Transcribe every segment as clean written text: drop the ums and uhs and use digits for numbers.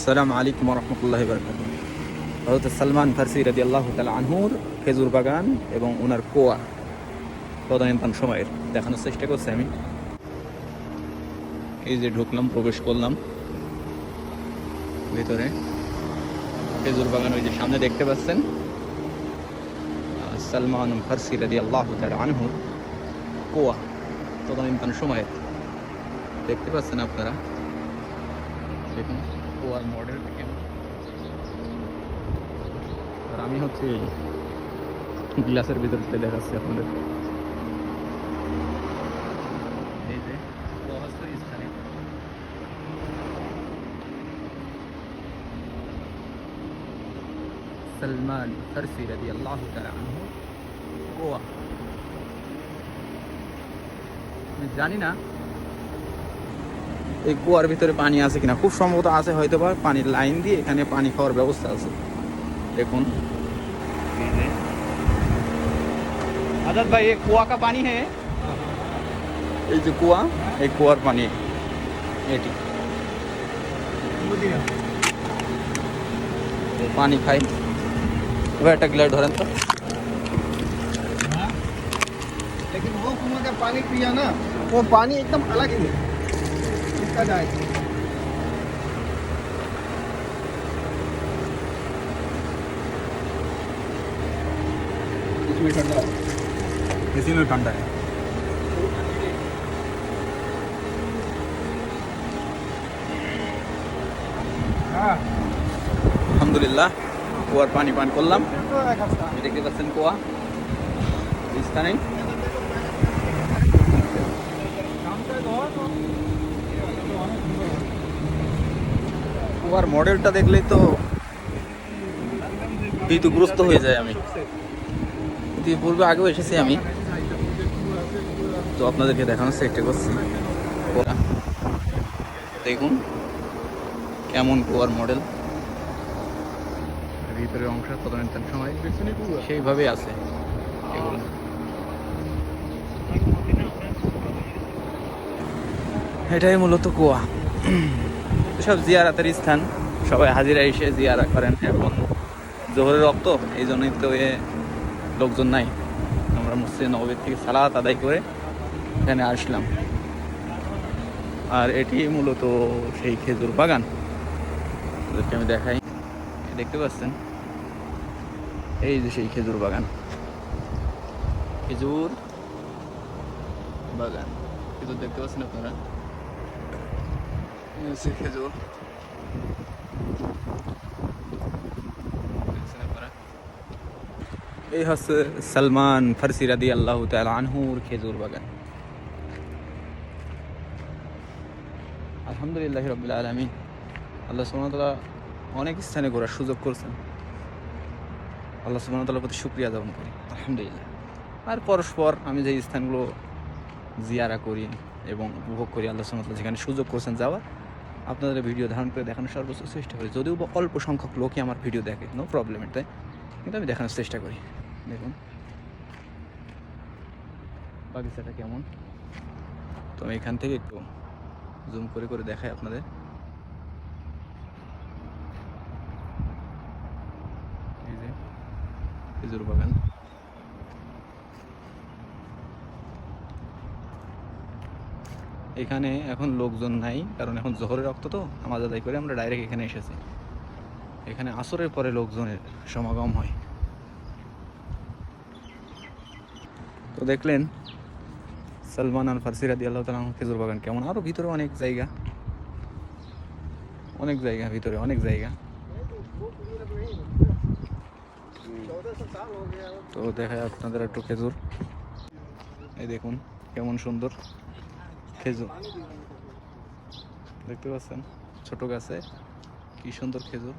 আসসালামু আলাইকুম রহমতুল্লাহি বারাকাতুহু। হযরত সালমান ফারসি রাদিয়াল্লাহু তাআলা আনহুর খেজুর বাগান এবং ওনার কুয়া তদানীন্তন সময়ের দেখানোর চেষ্টা করছি আমি। এই যে ঢুকলাম, প্রবেশ করলাম ভিতরে খেজুর বাগান। ওই যে সামনে দেখতে পাচ্ছেন সালমান ফারসি রাদিয়াল্লাহু তাআলা আনহুর কুয়া তদানীন্তন সময়ের দেখতে পাচ্ছেন আপনারা। দেখুন কুয়ার মডেল কেমন। আর আমি হচ্ছে গ্লাসের ভিতর থেকে দেখাচ্ছি আপনাদের। এই যে অবস্থায় স্থানে সালমান ফারসি রাদিয়াল্লাহু তাআলা আনহু গোয়া। আমি জানি না এই কুয়ার ভিতরে পানি আছে কিনা, খুব সম্ভবত আছে হয়তো, বা পানির লাইন দিয়ে এখানে পানি খাওয়ার ব্যবস্থা আছে। দেখুন आजाद भाई, ये कुआ का पानी है, এই যে কুয়া, এই কুয়ার পানি এটি পানি খাই। এবার একটা গ্লাস ধরেন তো। लेकिन वो कुआं का पानी पिया ना, वो पानी एकदम अलग ही है इसका जाए। इसमें ठंडा है, इसी में ठंडा है। हाँ আলহামদুলিল্লাহ কুয়ার পানি পান করলাম। দেখতে পাচ্ছেন কুয়া স্থানে। কুয়ার মডেলটা দেখলেই তো ভীতগ্রস্ত হয়ে যায় আমি। পূর্বে আগেও এসেছি আমি, তো আপনাদেরকে দেখানোর চেষ্টা করছি। দেখুন কেমন কুয়ার মডেল, ভিতরের অংশ তদানীন্তন সময় সেইভাবে আছে এগুলো। এটাই মূলত কুয়া। সব জিয়ারাতের স্থান, সবাই হাজিরা এসে জিয়ারা করেন। এখন জোহরের রক্ত, এই জন্যই তো লোকজন নাই। আমরা মসজিদে নববীর থেকে সালাত আদায় করে এখানে আসলাম। আর এটি মূলত সেই খেজুর বাগান, ওদেরকে আমি দেখাই। দেখতে পাচ্ছেন এই যে সেই খেজুর বাগান, খেজুর বাগান, খেজুর দেখতে পাচ্ছেন আপনারা। খেজুর এই হচ্ছে সালমান ফারসি রাদিয়াল্লাহু তাআলা আনহুর খেজুর বাগান। আলহামদুলিল্লাহ রাব্বিল আলামিন, আল্লাহ সুবহানাহু ওয়া তাআলা অনেক স্থানে ঘোরার সুযোগ করছেন। আল্লাহ সুবহানাহু ওয়া তাআলার প্রতি শুকরিয়া জ্ঞাপন করি, আলহামদুলিল্লাহ। আর পরস্পর আমি যে স্থানগুলো জিয়ারা করি এবং উপভোগ করি, আল্লাহ সুবহানাহু ওয়া তাআলা যেখানে সুযোগ করছেন যাওয়ার, আপনাদের ভিডিও ধারণ করে দেখানোর সর্বোচ্চ চেষ্টা করি। যদিও বা অল্প সংখ্যক লোকই আমার ভিডিও দেখে, নো প্রবলেম এটাই, কিন্তু আমি দেখানোর চেষ্টা করি। দেখুন বাগিচাটা কেমন, তো আমি এখান থেকে একটু জুম করে করে দেখাই আপনাদের। এই যে খেজুর বাগান, এখানে এখন লোকজন নাই, কারণ এখন জোহরের রক্ত, তো নামাজ আদায় করে আমরা ডাইরেক্ট এখানে এসেছি। এখানে আসরের পরে লোকজনের সমাগম হয়। তো দেখলেন সালমান ফারসি রাদিয়াল্লাহু তাআলা আনহু খেজুর বাগান কেমন। আরও ভিতরে অনেক জায়গা, অনেক জায়গা, ভিতরে অনেক জায়গা। তো দেখায় আপনাদের একটু খেজুর। এই দেখুন কেমন সুন্দর খেজুর, দেখতে পাচ্ছেন ছোট গাছে কি সুন্দর খেজুর।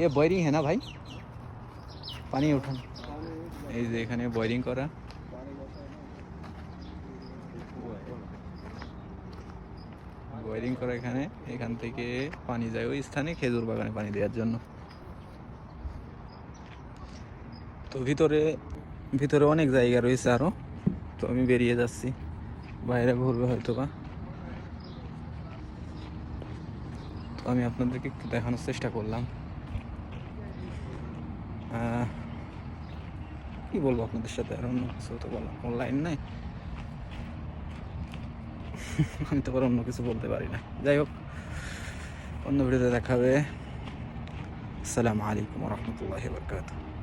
ये बोरिंग है ना भाई, পানি উঠান। এই যে এখানে বোরিং করা, বোরিং করা এখানে, এখান থেকে পানি যায় ওই স্থানে খেজুর বাগানে পানি দেওয়ার জন্য। তো ভিতরে ভিতরে অনেক জায়গা রয়েছে আরো। তো আমি বেরিয়ে যাচ্ছি, বাইরে ঘুরবে হয়তো বা। তো আমি আপনাদেরকে একটু দেখানোর চেষ্টা করলাম। কি বলবো আপনাদের সাথে, আর অন্য কিছু তো বললাম, অনলাইন নাই, আমি তো আবার অন্য কিছু বলতে পারি না। যাই হোক, অন্য ভিডিওতে দেখা হবে। আসসালামু আলাইকুম ওয়া রাহমাতুল্লাহি ওয়া বারাকাতুহু।